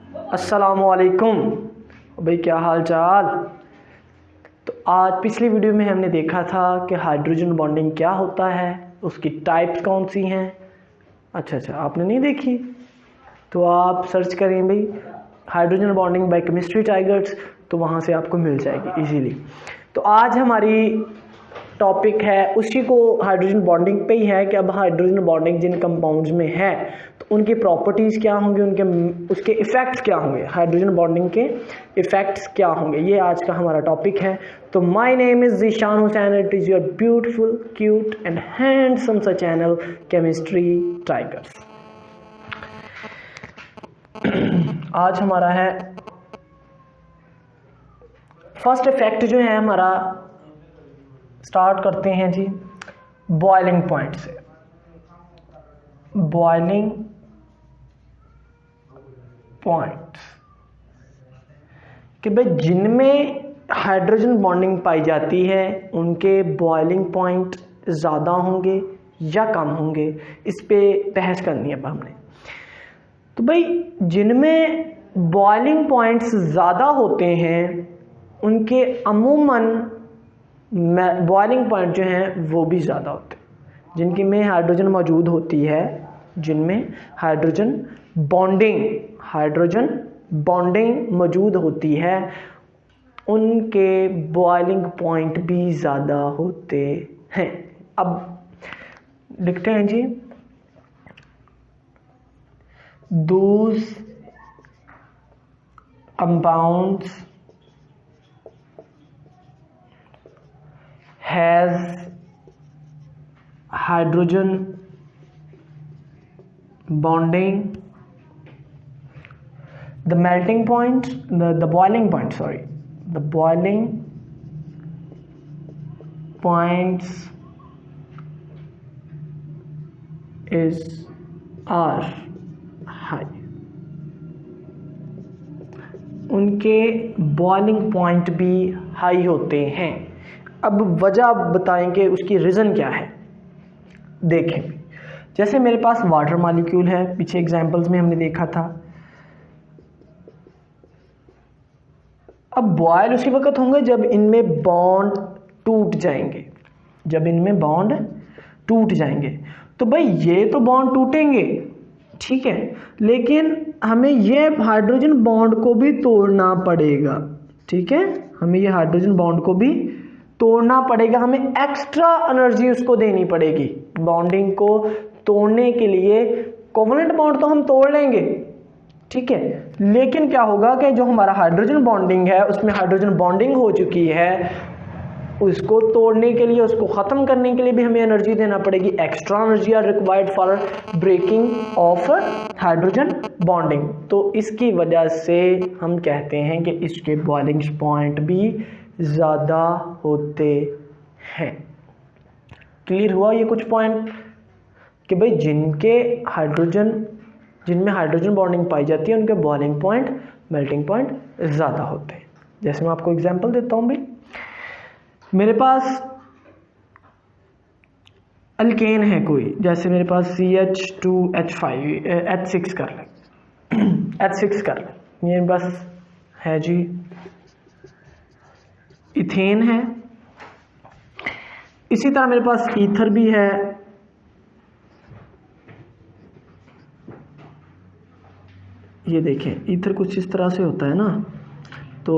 अस्सलामुअलैकुम भाई, क्या हाल चाल। तो आज पिछली वीडियो में हमने देखा था कि हाइड्रोजन बॉन्डिंग क्या होता है, उसकी टाइप्स कौन सी हैं। अच्छा, आपने नहीं देखी तो आप सर्च करें भाई hydrogen bonding by chemistry tigers, तो वहाँ से आपको मिल जाएगी इजीली। तो आज हमारी टॉपिक है उसी को हाइड्रोजन बॉन्डिंग पे ही है कि अब हाइड्रोजन बॉन्डिंग जिन कंपाउंड्स में है तो उनकी प्रॉपर्टीज़ क्या होंगे, उसके इफ़ेक्ट्स क्या होंगे, हाइड्रोजन बॉन्डिंग के इफ़ेक्ट्स क्या होंगे, ये आज का हमारा टॉपिक है। तो my name is Zeeshan Hussain, it is your beautiful cute and handsome सा चैनल केमिस्ट्री टाइगर्स। आज हमारा है फर्स्ट इफेक्ट जो है हमारा, स्टार्ट करते हैं जी बॉइलिंग पॉइंट से। बॉइलिंग पॉइंट कि भाई जिनमें हाइड्रोजन बॉन्डिंग पाई जाती है उनके बॉइलिंग पॉइंट ज़्यादा होंगे या कम होंगे, इस पे बहस करनी है अब हमने। तो भाई जिनमें बॉइलिंग पॉइंट्स ज़्यादा होते हैं उनके अमूमन बॉइलिंग पॉइंट जो हैं वो भी ज़्यादा होते हैं। जिनकी में हाइड्रोजन मौजूद होती है, जिनमें हाइड्रोजन बॉन्डिंग मौजूद होती है, उनके बॉइलिंग पॉइंट भी ज़्यादा होते हैं। अब लिखते हैं जी, those compounds has hydrogen bonding, the boiling point points are high, उनके बॉइलिंग पॉइंट भी हाई होते हैं। अब वजह बताएंगे उसकी रीज़न क्या है। देखें, जैसे मेरे पास वाटर मॉलिक्यूल है, पीछे एग्जांपल्स में हमने देखा था। अब बॉयल उसी वक्त होंगे जब इनमें बॉन्ड टूट जाएंगे। तो भाई ये तो बॉन्ड टूटेंगे, ठीक है, लेकिन हमें ये हाइड्रोजन बॉन्ड को भी तोड़ना पड़ेगा, ठीक है, हमें ये हाइड्रोजन बॉन्ड को भी तोड़ना पड़ेगा, हमें एक्स्ट्रा एनर्जी उसको देनी पड़ेगी। बॉन्डिंग को तोड़ने के लिए कोवलेंट बॉन्ड तो हम तोड़ लेंगे, ठीक है, लेकिन क्या होगा कि जो हमारा हाइड्रोजन बॉन्डिंग है उसमें हाइड्रोजन बॉन्डिंग हो चुकी है, उसको तोड़ने के लिए, उसको ख़त्म करने के लिए भी हमें एनर्जी देना पड़ेगी। Extra energy are required for breaking of hydrogen bonding. तो इसकी वजह से हम कहते हैं कि इसके बॉइलिंग पॉइंट भी ज़्यादा होते हैं। क्लियर हुआ ये कुछ पॉइंट कि भाई जिनमें हाइड्रोजन बॉन्डिंग पाई जाती है उनके बॉइलिंग पॉइंट, मेल्टिंग पॉइंट ज़्यादा होते हैं। जैसे मैं आपको एग्जांपल देता हूँ, भाई मेरे पास अल्केन है कोई, जैसे मेरे पास CH2H6 कर लें, H6 कर लें, मेरे पास है जी इथेन है। इसी तरह मेरे पास ईथर भी है, ये देखें ईथर कुछ इस तरह से होता है ना, तो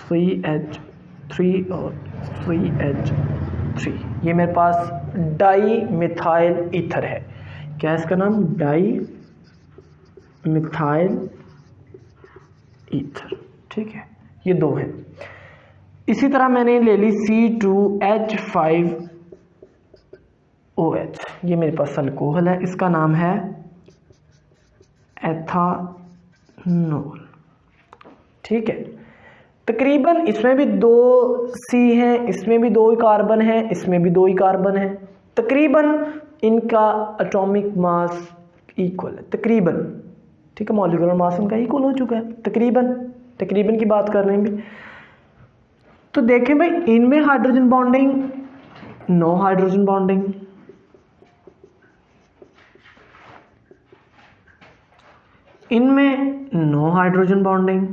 CH3 और CH3, ये मेरे पास डाई मिथाइल ईथर है। क्या है इसका नाम? डाई मिथाइल ईथर, ठीक है, ये दो हैं। इसी तरह मैंने ले ली C2H5OH, ये मेरे पास अल्कोहल है, इसका नाम है एथानोल, ठीक है। तकरीबन इसमें भी 2 C हैं, इसमें भी 2 कार्बन है, इसमें भी 2 ही कार्बन है। तकरीबन इनका एटॉमिक मास इक्वल है, तकरीबन, ठीक है, मॉलिक्यूलर मास इनका इक्वल हो चुका है, तकरीबन की बात कर रहे हैं भी। तो देखें भाई इनमें hydrogen bonding, no hydrogen bonding, इनमें नो हाइड्रोजन बॉन्डिंग।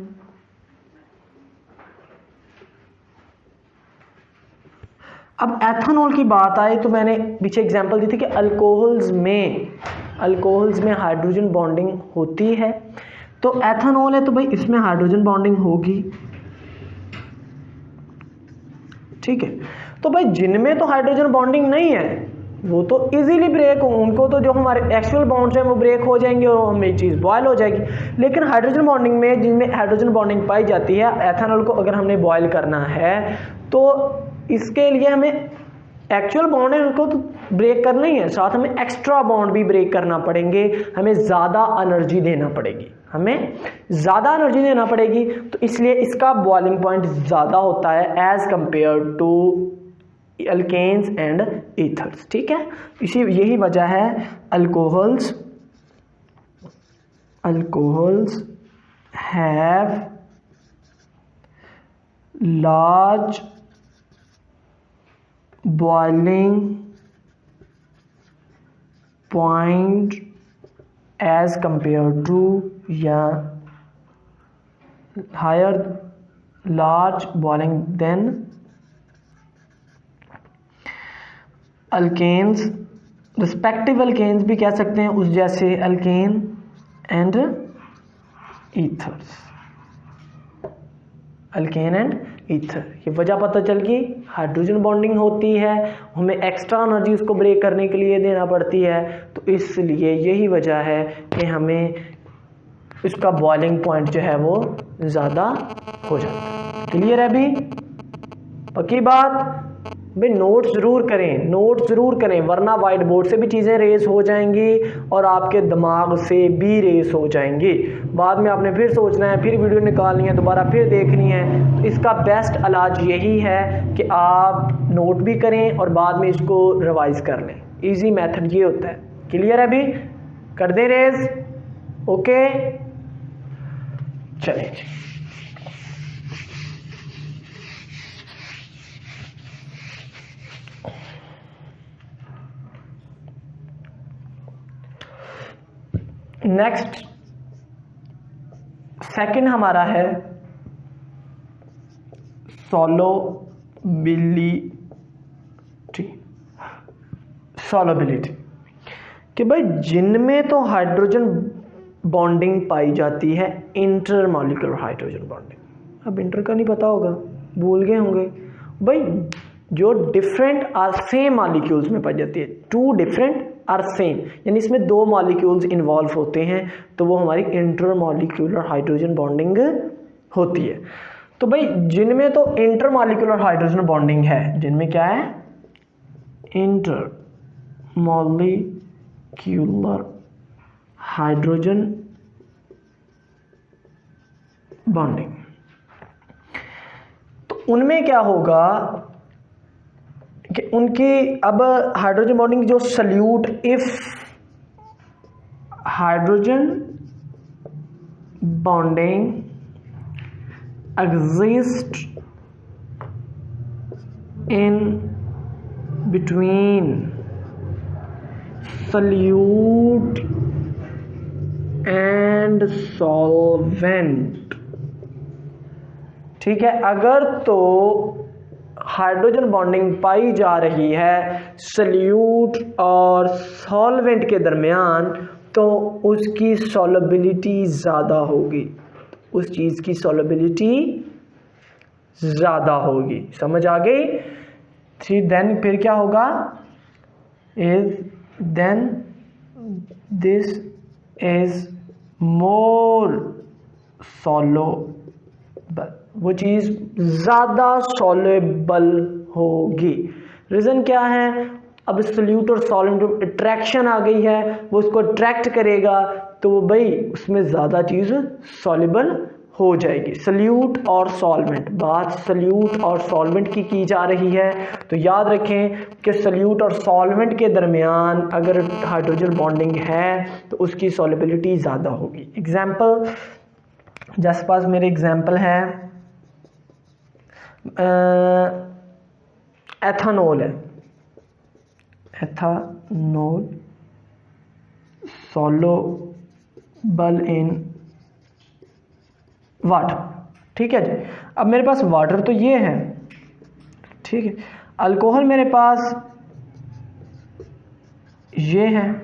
अब एथेनॉल की बात आए तो मैंने पीछे एग्जांपल दी थी कि अल्कोहल्स में हाइड्रोजन बॉन्डिंग होती है। तो एथेनॉल है तो भाई इसमें हाइड्रोजन बॉन्डिंग होगी, ठीक है। तो भाई जिनमें तो हाइड्रोजन बॉन्डिंग नहीं है वो तो इजीली ब्रेक हो, उनको तो जो हमारे एक्चुअल बॉन्ड्स हैं वो ब्रेक हो जाएंगे और हमें चीज़ बॉयल हो जाएगी। लेकिन हाइड्रोजन बॉन्डिंग में जिनमें हाइड्रोजन बॉन्डिंग पाई जाती है, एथेनॉल को अगर हमने बॉयल करना है तो इसके लिए हमें एक्चुअल बॉन्ड है उनको तो ब्रेक करना ही है, साथ हमें एक्स्ट्रा बॉन्ड भी ब्रेक करना पड़ेंगे, हमें ज़्यादा एनर्जी देना पड़ेगी, तो इसलिए इसका बॉइलिंग पॉइंट ज़्यादा होता है as compared to alkanes and ethers, ठीक है। यही वजह है alcohols have large boiling point as compared to या higher large boiling than alkanes, respective alkanes भी कह सकते हैं उस जैसे alkane and ethers, alkane and ether. ये वजह पता चल गई, हाइड्रोजन बॉन्डिंग होती है, हमें एक्स्ट्रा एनर्जी उसको ब्रेक करने के लिए देना पड़ती है, तो इसलिए यही वजह है कि हमें इसका बॉइलिंग पॉइंट जो है वो ज़्यादा हो जाता है। क्लियर है अभी? पक्की बात? भाई नोट ज़रूर करें वरना वाइट बोर्ड से भी चीज़ें रेस हो जाएंगी और आपके दिमाग से भी रेस हो जाएंगी। बाद में आपने फिर सोचना है, फिर वीडियो निकालनी है, दोबारा फिर देखनी है। तो इसका बेस्ट इलाज यही है कि आप नोट भी करें और बाद में इसको रिवाइज कर लें। इजी मेथड ये होता है। क्लियर है अभी? कर दें रेस? ओके चलें। नेक्स्ट सेकंड हमारा है सॉल्युबिलिटी कि भाई जिनमें तो हाइड्रोजन बॉन्डिंग पाई जाती है, इंटरमॉलिक्यूलर हाइड्रोजन बॉन्डिंग। अब इंटर का नहीं पता होगा, भूल गए होंगे भाई। जो डिफरेंट आर सेम मॉलिक्यूल्स में पाई जाती है, टू डिफरेंट आर सेम, यानी इसमें दो मॉलिक्यूल्स इन्वॉल्व होते हैं, तो वो हमारी इंटरमॉलिक्यूलर हाइड्रोजन बॉन्डिंग होती है। तो भाई जिनमें तो इंटरमॉलिक्यूलर हाइड्रोजन बॉन्डिंग है, जिनमें क्या है? इंटरमॉलिक्यूलर हाइड्रोजन बॉन्डिंग, तो उनमें क्या होगा कि उनकी अब हाइड्रोजन बॉन्डिंग जो solute, if hydrogen bonding exist in between solute and solvent, ठीक है। अगर तो हाइड्रोजन बॉन्डिंग पाई जा रही है सल्यूट और सॉल्वेंट के दरमियान, तो उसकी सॉल्युबिलिटी ज़्यादा होगी, उस चीज़ की सॉल्युबिलिटी ज़्यादा होगी। समझ आ गई? देन फिर क्या होगा? Then this is more soluble, वो चीज़ ज़्यादा सॉल्युबल होगी। रीज़न क्या है? अब सल्यूट और सॉल्वेंट में अट्रैक्शन आ गई है, वो उसको अट्रैक्ट करेगा, तो वो भाई उसमें ज़्यादा चीज़ सॉल्युबल हो जाएगी। सल्यूट और सॉल्वेंट, बात सल्यूट और सॉल्वेंट की जा रही है, तो याद रखें कि सल्यूट और सॉल्वेंट के दरमियान अगर हाइड्रोजन बॉन्डिंग है तो उसकी सॉल्युबिलिटी ज़्यादा होगी। एग्जाम्पल, जैसे पास मेरे एग्जाम्पल है एथेनॉल है, ethanol soluble soluble in water. ठीक है जी। अब मेरे पास वाटर तो ये है, ठीक है, अल्कोहल मेरे पास ये है,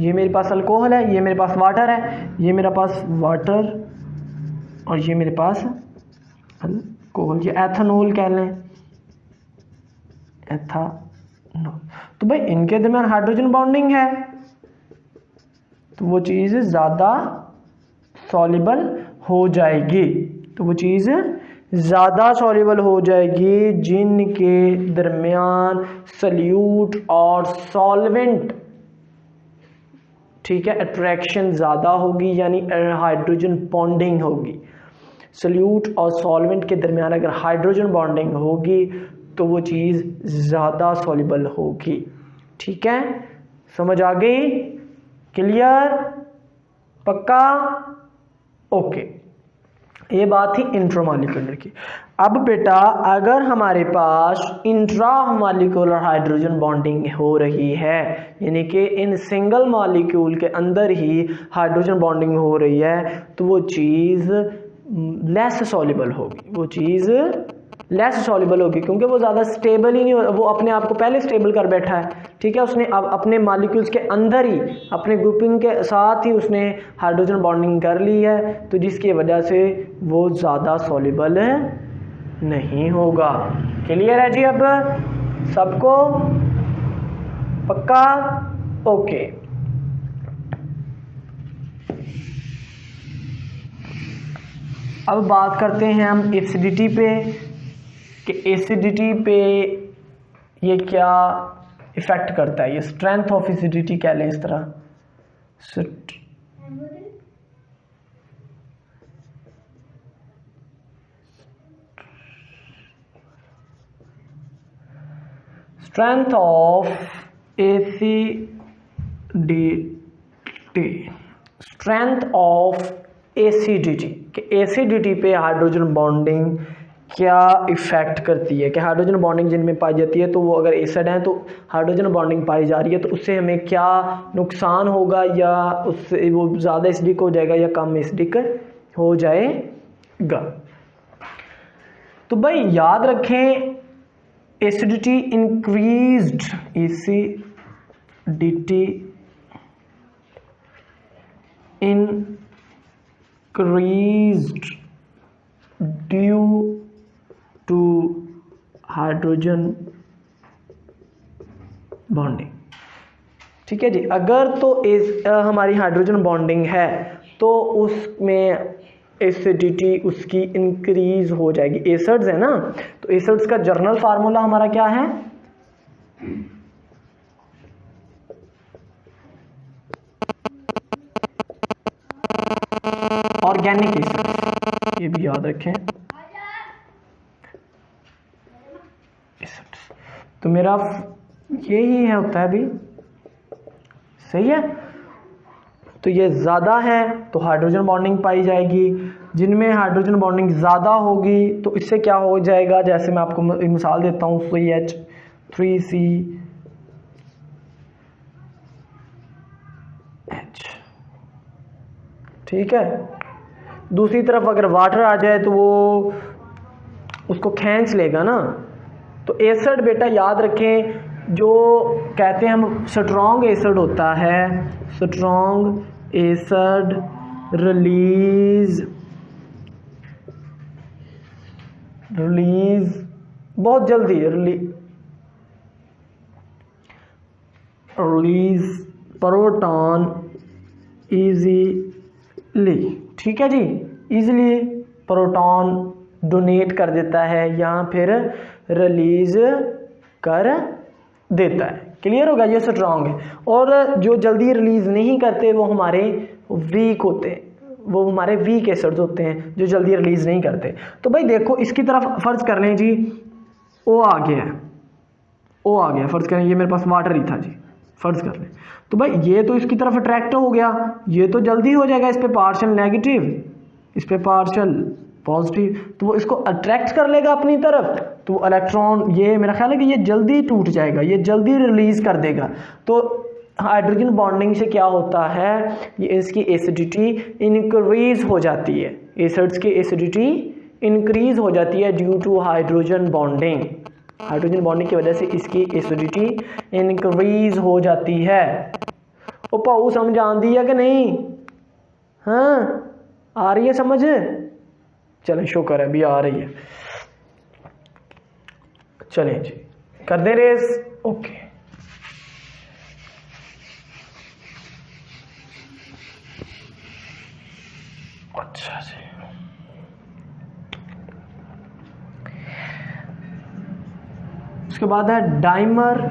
ये मेरे पास अल्कोहल है, ये मेरे पास वाटर है, ये मेरे पास वाटर और ये मेरे पास अल्कोहल, ये एथेनॉल कह लें, एथेनॉल। तो भाई इनके दरमियान हाइड्रोजन बॉन्डिंग है तो वो चीज़ ज़्यादा सॉल्युबल हो जाएगी, तो वो चीज़ ज़्यादा सॉल्युबल हो जाएगी जिनके दरमियान सल्यूट और सॉल्वेंट, ठीक है, अट्रैक्शन ज़्यादा होगी, यानी हाइड्रोजन बॉन्डिंग होगी। सल्यूट और सॉल्वेंट के दरमियान अगर हाइड्रोजन बॉन्डिंग होगी तो वो चीज़ ज़्यादा सॉल्युबल होगी। ठीक है, समझ आ गई? क्लियर? पक्का? ओके, ये बात थी इंट्रामॉलिक्यूलर की। अब बेटा अगर हमारे पास इंट्रामॉलिक्यूलर हाइड्रोजन बॉन्डिंग हो रही है, यानी कि इन सिंगल मॉलिक्यूल के अंदर ही हाइड्रोजन बॉन्डिंग हो रही है, तो वो चीज़ लेस सॉल्युबल होगी, वो चीज़ लेस सॉल्युबल होगी क्योंकि वो ज़्यादा स्टेबल ही नहीं हो, वो अपने आप को पहले स्टेबल कर बैठा है। ठीक है, उसने अब अपने मॉलिक्यूल्स के अंदर ही अपने ग्रुपिंग के साथ ही उसने हाइड्रोजन बॉन्डिंग कर ली है, तो जिसकी वजह से वो ज़्यादा सॉल्युबल नहीं होगा। क्लियर है जी? अब सबको पक्का? ओके। अब बात करते हैं हम एसिडिटी पे कि एसिडिटी पे ये क्या इफ़ेक्ट करता है, ये स्ट्रेंथ ऑफ एसिडिटी कह लें इस तरह। Strength of acidity, strength of acidity कि एसिडिटी पे हाइड्रोजन बॉन्डिंग क्या इफ़ेक्ट करती है, कि हाइड्रोजन बॉन्डिंग जिनमें पाई जाती है तो वो अगर एसिड है तो हाइड्रोजन बॉन्डिंग पाई जा रही है तो उससे हमें क्या नुकसान होगा, या उससे वो ज़्यादा एसिडिक हो जाएगा या कम एसिडिक हो जाएगा। तो भाई याद रखें acidity increased, acidity increased due to hydrogen bonding. ठीक है जी, अगर तो हमारी हाइड्रोजन बॉन्डिंग है तो उसमें एसिडिटी उसकी इंक्रीज हो जाएगी। एसिड्स है ना, तो एसिड्स का जर्नल फार्मूला हमारा क्या है? ऑर्गेनिक एसिड्स, ये भी याद रखें। एसिड्स तो मेरा यही है, होता है अभी, सही है। तो ये ज़्यादा है तो हाइड्रोजन बॉन्डिंग पाई जाएगी, जिनमें हाइड्रोजन बॉन्डिंग ज़्यादा होगी तो इससे क्या हो जाएगा, जैसे मैं आपको एक मिसाल देता हूँ, CH3CH। ठीक है, दूसरी तरफ अगर वाटर आ जाए तो वो उसको खींच लेगा ना। तो एसिड बेटा याद रखें, जो कहते हैं हम स्ट्रॉन्ग एसिड होता है, स्ट्रॉन्ग एसिड रिलीज बहुत जल्दी रिलीज प्रोटॉन इजीली। ठीक है जी, इजीली प्रोटॉन डोनेट कर देता है या फिर रिलीज कर देता है। क्लियर होगा? ये स्ट्रॉन्ग है। और जो जल्दी रिलीज नहीं करते वो हमारे वीक होते हैं, वो हमारे वीक एसिड्स होते हैं जो जल्दी रिलीज नहीं करते। तो भाई देखो इसकी तरफ फर्ज कर लें जी, ओ आ गया है, ओ आ गया, फर्ज करें ये मेरे पास वाटर ही था जी, फर्ज कर लें। तो भाई ये तो इसकी तरफ अट्रैक्ट हो गया, ये तो जल्दी हो जाएगा, इस पे पार्शियल नेगेटिव, इस पे पार्शियल पॉजिटिव, तो वो इसको अट्रैक्ट कर लेगा अपनी तरफ, तो इलेक्ट्रॉन, ये मेरा ख्याल है कि ये जल्दी टूट जाएगा, ये जल्दी रिलीज कर देगा। तो हाइड्रोजन बॉन्डिंग से क्या होता है, ये इसकी एसिडिटी इंक्रीज हो जाती है, एसिड्स की एसिडिटी इंक्रीज हो जाती है due to hydrogen bonding. Hydrogen bonding की वजह से इसकी एसिडिटी इंक्रीज हो जाती है। ओ पाऊ समझ आती है कि नहीं? हाँ आ रही है समझ? चलें शुक्र है भी आ रही है। चलें जी कर दे रेस। ओके अच्छा जी, उसके बाद है डाइमर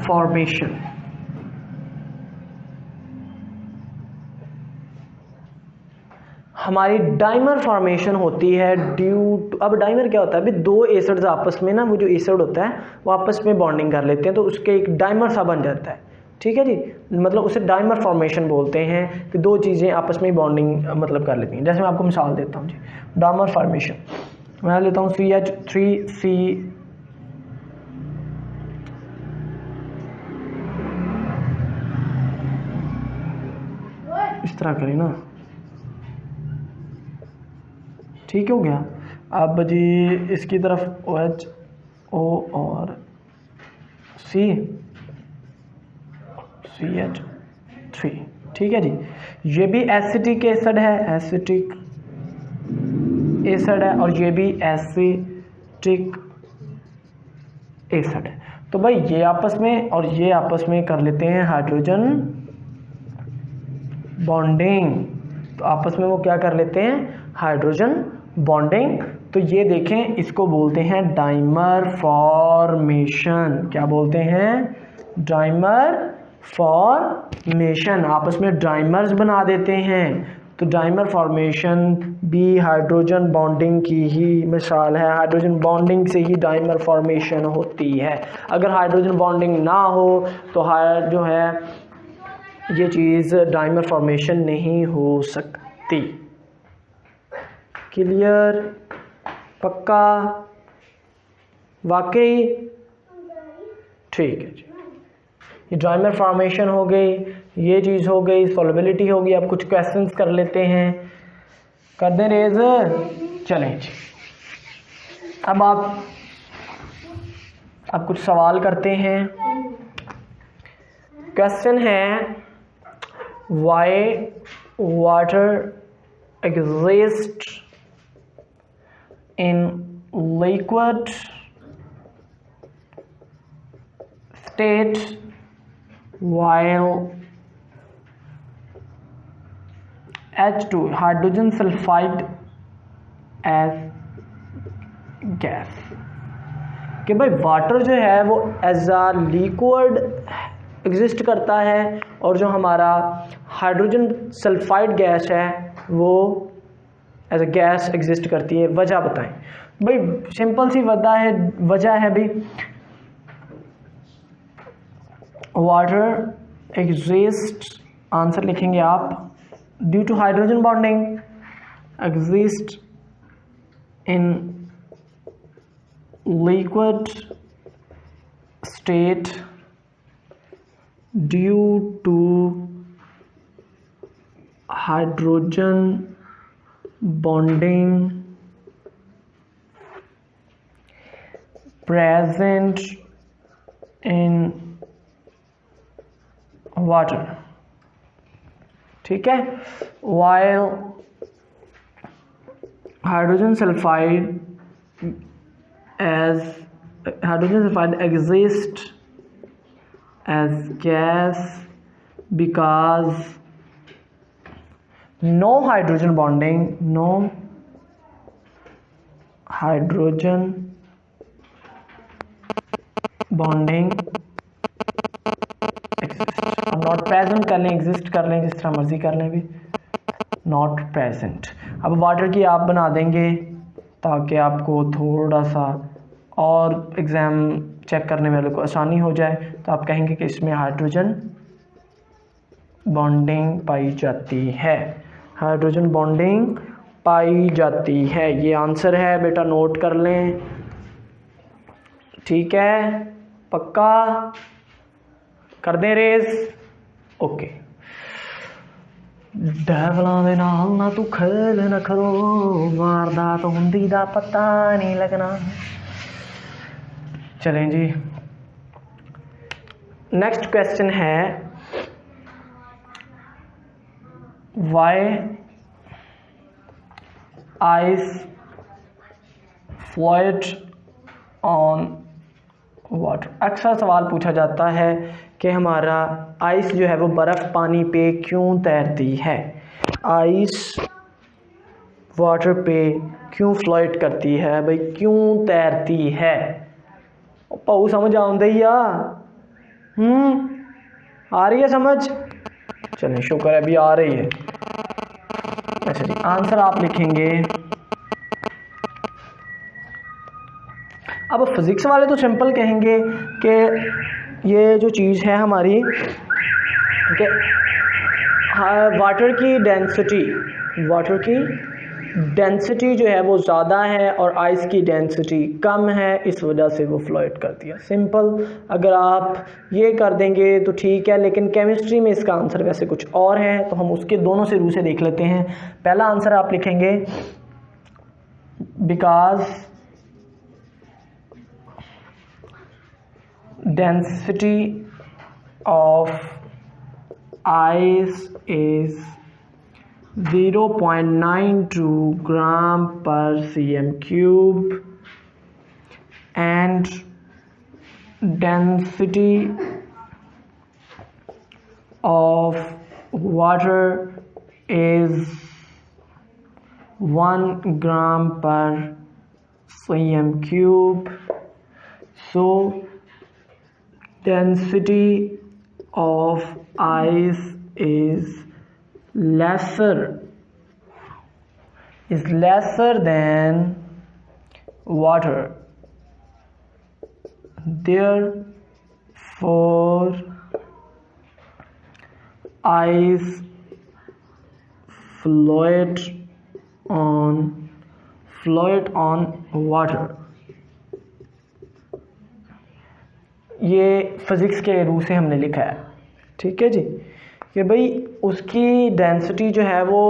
फॉर्मेशन। हमारी डाइमर फॉर्मेशन होती है ड्यू टू, अब डाइमर क्या होता है, अभी दो एसिड्स आपस में ना, वो जो एसिड होता है वो आपस में बॉन्डिंग कर लेते हैं तो उसके एक डाइमर सा बन जाता है। ठीक है जी, मतलब उसे डाइमर फॉर्मेशन बोलते हैं कि दो चीज़ें आपस में बॉन्डिंग मतलब कर लेती हैं। जैसे मैं आपको मिसाल देता हूँ जी, डाइमर फॉर्मेशन मैं लेता हूँ CH3C, इस तरह करें ना, ठीक हो गया। अब जी इसकी तरफ OHO और CH3, ठीक है जी। ये भी एसिटिक एसिड है, एसिटिक एसिड है, और ये भी एसिटिक एसिड है। तो भाई ये आपस में और ये आपस में कर लेते हैं हाइड्रोजन बॉन्डिंग, तो आपस में वो क्या कर लेते हैं, हाइड्रोजन बॉन्डिंग। तो ये देखें, इसको बोलते हैं डाइमर फॉर्मेशन। क्या बोलते हैं? Dimer formation. आपस में डाइमर्स बना देते हैं। तो डाइमर फॉर्मेशन भी हाइड्रोजन बॉन्डिंग की ही मिसाल है। हाइड्रोजन बॉन्डिंग से ही डाइमर फॉर्मेशन होती है। अगर हाइड्रोजन बॉन्डिंग ना हो तो जो है ये चीज़ डाइमर फॉर्मेशन नहीं हो सकती। क्लियर? पक्का? वाकई? ठीक है जी, ये डाइमर फॉर्मेशन हो गई, ये चीज़ हो गई, सॉल्युबिलिटी होगी। अब कुछ क्वेश्चंस कर लेते हैं, कर दें रेज। चलें जी, अब आप कुछ सवाल करते हैं। क्वेश्चन है Y water exist in liquid state while H2 hydrogen sulfide as gas। कि भाई वाटर जो है वो एज आ लिक्विड एग्जिस्ट करता है और जो हमारा हाइड्रोजन सल्फाइड गैस है वो एज अ गैस एग्जिस्ट करती है। वजह बताएं भाई। सिंपल सी वजह है भाई, वाटर एग्जिस्ट, आंसर लिखेंगे आप, due to hydrogen bonding exist in liquid state due to hydrogen bonding present in water। ठीक है, while hydrogen sulfide exists as gas because no hydrogen bonding exist, और नॉट प्रेजेंट कर लें, exist कर लें, जिस तरह मर्जी कर लें भी, नॉट प्रेजेंट। अब वाटर की आप बना देंगे ताकि आपको थोड़ा सा और एग्ज़ाम चेक करने वाले को आसानी हो जाए। तो आप कहेंगे कि इसमें हाइड्रोजन बॉन्डिंग पाई जाती है, हाइड्रोजन बॉन्डिंग पाई जाती है। ये आंसर है बेटा, नोट कर लें। ठीक है, पक्का? कर दें रेस। ओके। डैवलां दे नाल ना तू खेल न करो, वारदात हुंदी दा पता नहीं लगना। चलें जी, नेक्स्ट क्वेश्चन है why ice float on water. अक्सर सवाल पूछा जाता है कि हमारा आइस जो है वो बर्फ़ पानी पे क्यों तैरती है, आइस वाटर पे क्यों फ्लोट करती है, भाई क्यों तैरती है। पाऊ समझ आउंदे ही आ रही है समझ? चलें शुक्र है अभी आ रही है। अच्छा जी, आंसर आप लिखेंगे। अब फिज़िक्स वाले तो सिंपल कहेंगे कि ये जो चीज़ है हमारी कि वाटर की डेंसिटी जो है वो ज़्यादा है और आइस की डेंसिटी कम है, इस वजह से वो फ्लोट करती है। सिंपल, अगर आप ये कर देंगे तो ठीक है, लेकिन केमिस्ट्री में इसका आंसर वैसे कुछ और है, तो हम उसके दोनों से रू से देख लेते हैं। पहला आंसर आप लिखेंगे because density of ice is 0.92 gram per cm cube and density of water is 1 gram per cm cube. So density of ice is lesser than water, therefore ice float on water। ये physics के rule से हमने लिखा है, ठीक है जी, कि भाई उसकी डेंसिटी जो है वो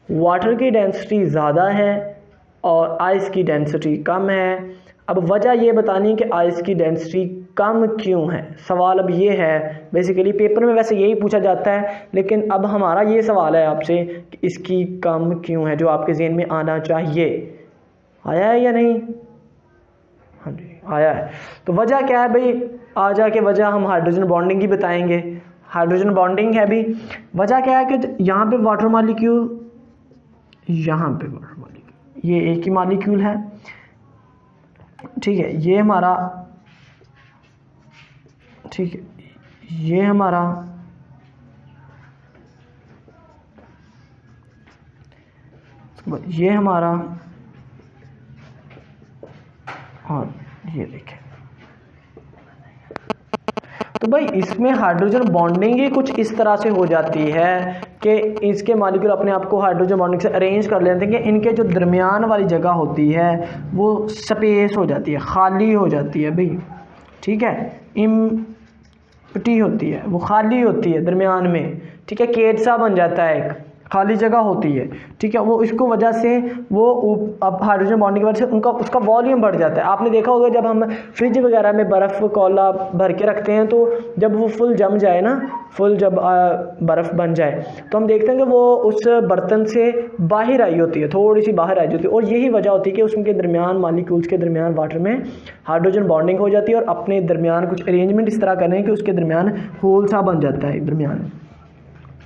वाटर की डेंसिटी ज़्यादा है और आइस की डेंसिटी कम है। अब वजह ये बतानी है कि आइस की डेंसिटी कम क्यों है। सवाल अब ये है, बेसिकली पेपर में वैसे यही पूछा जाता है, लेकिन अब हमारा ये सवाल है आपसे कि इसकी कम क्यों है, जो आपके ज़हन में आना चाहिए। आया है या नहीं? हाँ जी आया है। तो वजह क्या है भाई, आ जाके वजह हम हाइड्रोजन बॉन्डिंग की बताएंगे। हाइड्रोजन बॉन्डिंग है भी। वजह क्या है कि यहाँ पे वाटर मॉलिक्यूल, यहाँ पे वाटर मॉलिक्यूल, ये एक ही मॉलिक्यूल है, ठीक है, ये हमारा, ठीक है, ये हमारा और ये देखें। तो भाई इसमें हाइड्रोजन बॉन्डिंग ही कुछ इस तरह से हो जाती है कि इसके मॉलिक्यूल अपने आप को हाइड्रोजन बॉन्डिंग से अरेंज कर लेते हैं कि इनके जो दरमियान वाली जगह होती है वो स्पेस हो जाती है, खाली हो जाती है भाई, ठीक है, एम्प्टी होती है, वो खाली होती है दरमियान में, ठीक है, केट सा बन जाता है, एक खाली जगह होती है, ठीक है। वो इसको वजह से वो अब हाइड्रोजन बॉन्डिंग की वजह से उसका वॉल्यूम बढ़ जाता है। आपने देखा होगा जब हम फ्रिज वगैरह में बर्फ़ कोला भर के रखते हैं तो जब वो फुल जम जाए ना, फुल जब बर्फ़ बन जाए तो हम देखते हैं कि वो उस बर्तन से बाहर आई होती है, थोड़ी सी बाहर आई होती है, और यही वजह होती है कि उसके दरमियान मॉलिक्यूल्स के दरमियान वाटर में हाइड्रोजन बॉन्डिंग हो जाती है और अपने दरमियान कुछ अरेंजमेंट इस तरह करें कि उसके दरमियान होल सा बन जाता है दरमियान,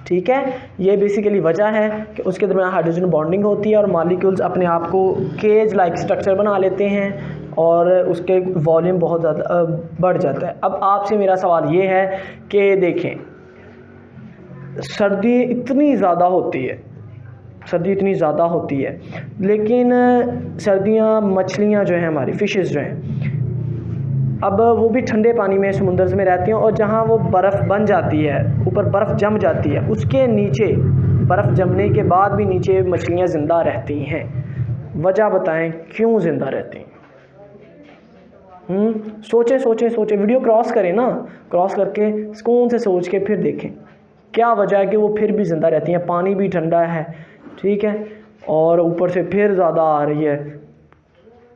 ठीक है। ये बेसिकली वजह है कि उसके दरमियान हाइड्रोजन बॉन्डिंग होती है और मॉलिक्यूल्स अपने आप को केज लाइक स्ट्रक्चर बना लेते हैं और उसके वॉल्यूम बहुत ज़्यादा बढ़ जाता है। अब आपसे मेरा सवाल ये है कि देखें, सर्दी इतनी ज़्यादा होती है, लेकिन सर्दियाँ मछलियाँ जो हैं हमारी फिशेस जो हैं, अब वो भी ठंडे पानी में समुंदर में रहती हैं और जहाँ वो बर्फ़ बन जाती है, ऊपर बर्फ़ जम जाती है, उसके नीचे बर्फ़ जमने के बाद भी नीचे मछलियाँ ज़िंदा रहती हैं। वजह बताएं क्यों ज़िंदा रहती हैं? सोचे सोचे सोचे, वीडियो क्रॉस करें ना, क्रॉस करके सुकून से सोच के फिर देखें क्या वजह है कि वो फिर भी ज़िंदा रहती हैं। पानी भी ठंडा है, ठीक है, और ऊपर से फिर ज़्यादा आ रही है,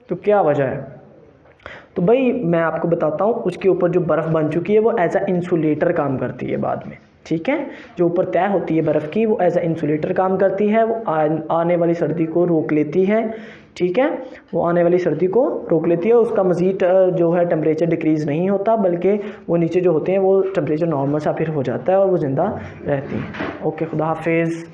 तो क्या वजह है? तो भाई मैं आपको बताता हूँ, उसके ऊपर जो बर्फ़ बन चुकी है वो एज अ इंसुलेटर काम करती है बाद में, ठीक है। जो ऊपर तय होती है बर्फ़ की वो एज अ इंसुलेटर काम करती है, वो आने वाली सर्दी को रोक लेती है, ठीक है। वो आने वाली सर्दी को रोक लेती है, उसका मज़ीद जो है टेम्परेचर डिक्रीज़ नहीं होता, बल्कि वो नीचे जो होते हैं वो टेम्परेचर नॉर्मल सा फिर हो जाता है और वो ज़िंदा रहती हैं। ओके, खुदा हाफिज़।